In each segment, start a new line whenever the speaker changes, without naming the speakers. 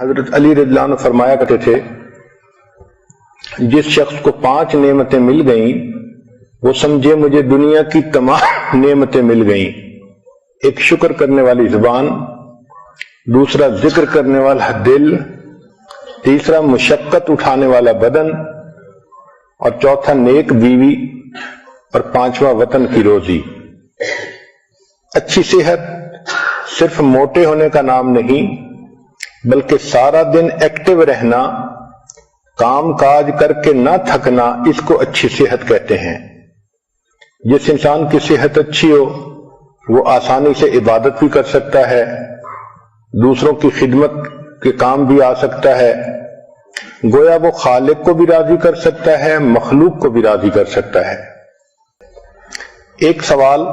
حضرت علی رضی اللہ عنہ فرمایا کرتے تھے جس شخص کو 5 نعمتیں مل گئیں وہ سمجھے مجھے دنیا کی تمام نعمتیں مل گئیں. ایک شکر کرنے والی زبان، دوسرا ذکر کرنے والا دل، تیسرا مشقت اٹھانے والا بدن، اور چوتھا نیک بیوی، اور 5واں وطن کی روزی. اچھی صحت صرف موٹے ہونے کا نام نہیں بلکہ سارا دن ایکٹیو رہنا، کام کاج کر کے نہ تھکنا، اس کو اچھی صحت کہتے ہیں. جس انسان کی صحت اچھی ہو وہ آسانی سے عبادت بھی کر سکتا ہے، دوسروں کی خدمت کے کام بھی آ سکتا ہے، گویا وہ خالق کو بھی راضی کر سکتا ہے، مخلوق کو بھی راضی کر سکتا ہے. ایک سوال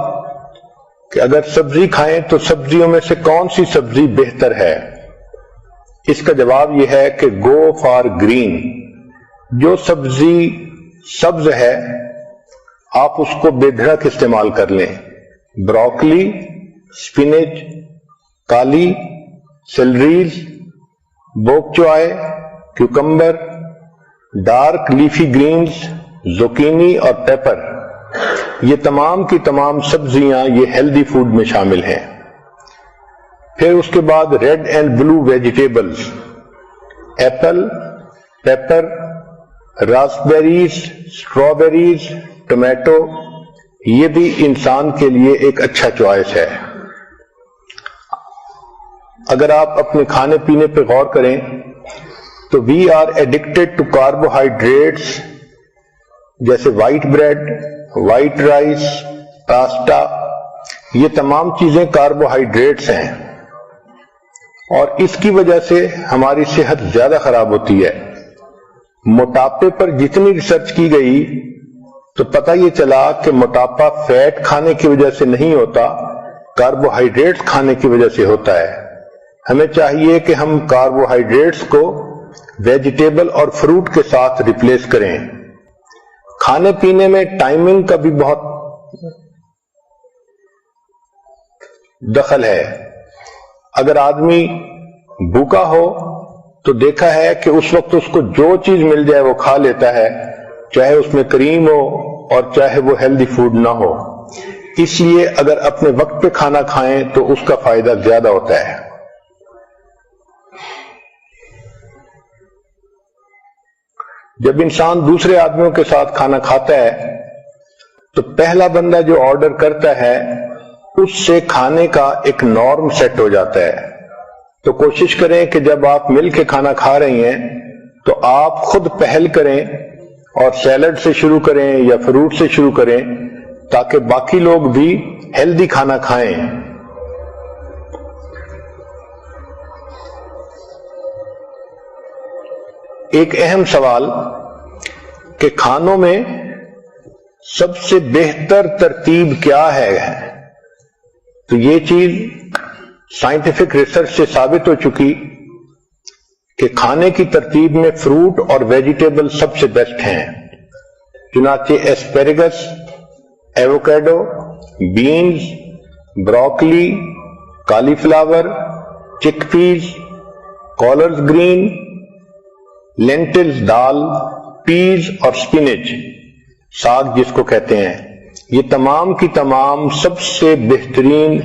کہ اگر سبزی کھائیں تو سبزیوں میں سے کون سی سبزی بہتر ہے؟ اس کا جواب یہ ہے کہ گو فار گرین. جو سبزی سبز ہے آپ اس کو بے دھڑک استعمال کر لیں. بروکلی، سپینچ، کالی، سیلریز، بوک چوائے، کیوکمبر، ڈارک لیفی گرینز، زوکینی اور پیپر، یہ تمام کی تمام سبزیاں یہ ہیلدی فوڈ میں شامل ہیں. پھر اس کے بعد red and blue vegetables, apple, pepper, raspberries, strawberries, tomato, یہ بھی انسان کے لیے ایک اچھا چوائس ہے. اگر آپ اپنے کھانے پینے پہ غور کریں تو we are addicted to carbohydrates, جیسے white bread, white rice, pasta, یہ تمام چیزیں کاربوہائیڈریٹس ہیں اور اس کی وجہ سے ہماری صحت زیادہ خراب ہوتی ہے. موٹاپے پر جتنی ریسرچ کی گئی تو پتہ یہ چلا کہ موٹاپا فیٹ کھانے کی وجہ سے نہیں ہوتا، کاربوہائیڈریٹس کھانے کی وجہ سے ہوتا ہے. ہمیں چاہیے کہ ہم کاربوہائیڈریٹس کو ویجیٹیبل اور فروٹ کے ساتھ ریپلیس کریں. کھانے پینے میں ٹائمنگ کا بھی بہت دخل ہے. اگر آدمی بھوکا ہو تو دیکھا ہے کہ اس وقت اس کو جو چیز مل جائے وہ کھا لیتا ہے، چاہے اس میں کریم ہو اور چاہے وہ ہیلدی فوڈ نہ ہو. اس لیے اگر اپنے وقت پہ کھانا کھائیں تو اس کا فائدہ زیادہ ہوتا ہے. جب انسان دوسرے آدمیوں کے ساتھ کھانا کھاتا ہے تو پہلا بندہ جو آرڈر کرتا ہے اس سے کھانے کا ایک نارم سیٹ ہو جاتا ہے. تو کوشش کریں کہ جب آپ مل کے کھانا کھا رہی ہیں تو آپ خود پہل کریں اور سیلڈ سے شروع کریں یا فروٹ سے شروع کریں تاکہ باقی لوگ بھی ہیلدی کھانا کھائیں. ایک اہم سوال کہ کھانوں میں سب سے بہتر ترتیب کیا ہے، تو یہ چیز سائنٹیفک ریسرچ سے ثابت ہو چکی کہ کھانے کی ترتیب میں فروٹ اور ویجیٹیبل سب سے بیسٹ ہیں. چنانچہ ایسپیریگس، ایووکیڈو، بینز، بروکلی، کالی فلاور، چک پیز، کالرز گرین، لینٹلز دال، پیز اور سپینچ، ساگ جس کو کہتے ہیں، یہ تمام کی تمام سب سے بہترین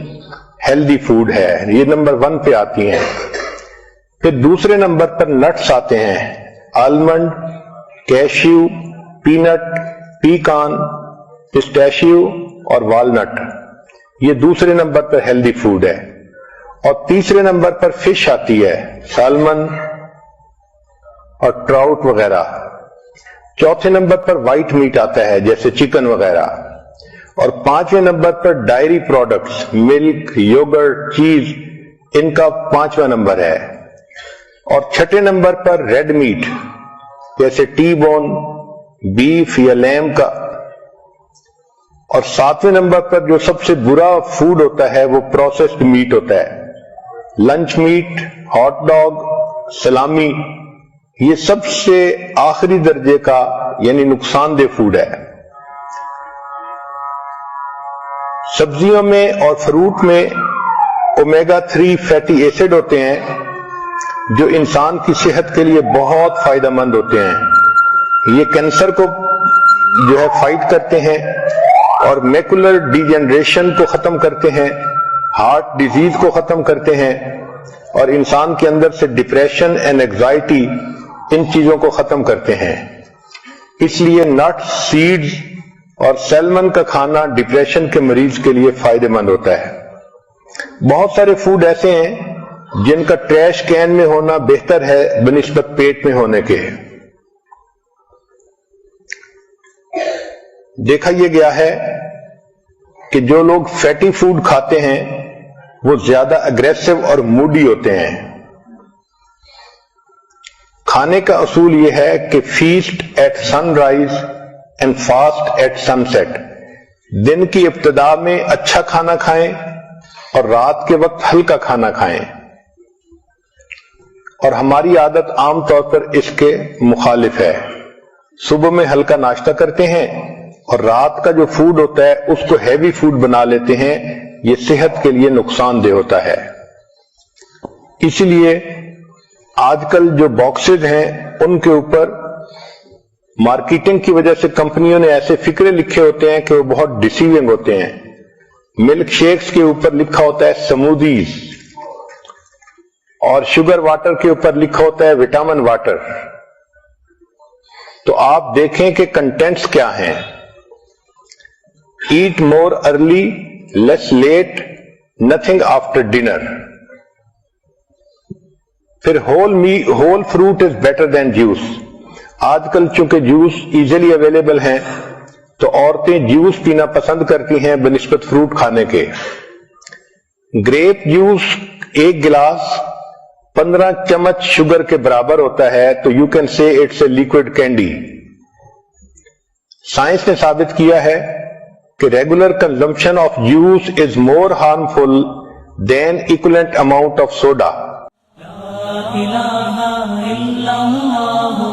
ہیلدی فوڈ ہے. یہ نمبر 1 پہ آتی ہیں. پھر دوسرے نمبر پر نٹس آتے ہیں، آلمنڈ، کیشیو، پینٹ، پیکان، پسٹیشیو اور والنٹ، یہ دوسرے نمبر پر ہیلدی فوڈ ہے. اور تیسرے نمبر پر فش آتی ہے، سالمن اور ٹراؤٹ وغیرہ. چوتھے نمبر پر وائٹ میٹ آتا ہے جیسے چکن وغیرہ. اور 5ویں نمبر پر ڈائری پروڈکٹس، ملک، یوگرٹ، چیز، ان کا 5واں نمبر ہے. اور 6 نمبر پر ریڈ میٹ جیسے ٹی بون، بیف یا لیم کا. اور 7ویں نمبر پر جو سب سے برا فوڈ ہوتا ہے وہ پروسیسڈ میٹ ہوتا ہے، لنچ میٹ، ہاٹ ڈاگ، سلامی، یہ سب سے آخری درجے کا یعنی نقصان دہ فوڈ ہے. سبزیوں میں اور فروٹ میں اومیگا 3 فیٹی ایسڈ ہوتے ہیں جو انسان کی صحت کے لیے بہت فائدہ مند ہوتے ہیں. یہ کینسر کو جو ہے فائٹ کرتے ہیں اور میکولر ڈی جنریشن کو ختم کرتے ہیں, ہارٹ ڈیزیز کو ختم کرتے ہیں اور انسان کے اندر سے ڈپریشن اینڈ اینگزائٹی ان چیزوں کو ختم کرتے ہیں. اس لیے نٹس, سیڈز اور سیلمن کا کھانا ڈپریشن کے مریض کے لیے فائدہ مند ہوتا ہے. بہت سارے فوڈ ایسے ہیں جن کا ٹریش کین میں ہونا بہتر ہے بنسبت پیٹ میں ہونے کے. دیکھا یہ گیا ہے کہ جو لوگ فیٹی فوڈ کھاتے ہیں وہ زیادہ اگریسو اور موڈی ہوتے ہیں. کھانے کا اصول یہ ہے کہ feast at sunrise and fast at sunset. دن کی ابتدا میں اچھا کھانا کھائیں اور رات کے وقت ہلکا کھانا کھائیں. اور ہماری عادت عام طور پر اس کے مخالف ہے. صبح میں ہلکا ناشتہ کرتے ہیں اور رات کا جو فوڈ ہوتا ہے اس کو ہیوی فوڈ بنا لیتے ہیں. یہ صحت کے لیے نقصان دہ ہوتا ہے. اسی لیے آج کل جو باکسز ہیں ان کے اوپر مارکیٹنگ کی وجہ سے کمپنیوں نے ایسے فکرے لکھے ہوتے ہیں کہ وہ بہت ڈیسیونگ ہوتے ہیں. ملک شیکس کے اوپر لکھا ہوتا ہے سمودیز اور شوگر واٹر کے اوپر لکھا ہوتا ہے وٹامن واٹر. تو آپ دیکھیں کہ کنٹینٹس کیا ہیں. Eat more early, less late, nothing after dinner. پھر whole fruit is better than juice. آج کل چونکہ جوس ایزیلی اویلیبل ہیں تو عورتیں جوس پینا پسند کرتی ہیں بنسبت فروٹ کھانے کے. گریپ جوس ایک گلاس 15 چمچ شوگر کے برابر ہوتا ہے, تو you can say it's a liquid candy. Science نے ثابت کیا ہے کہ regular consumption of juice is more harmful than equivalent amount of soda. لا الہ الا اللہ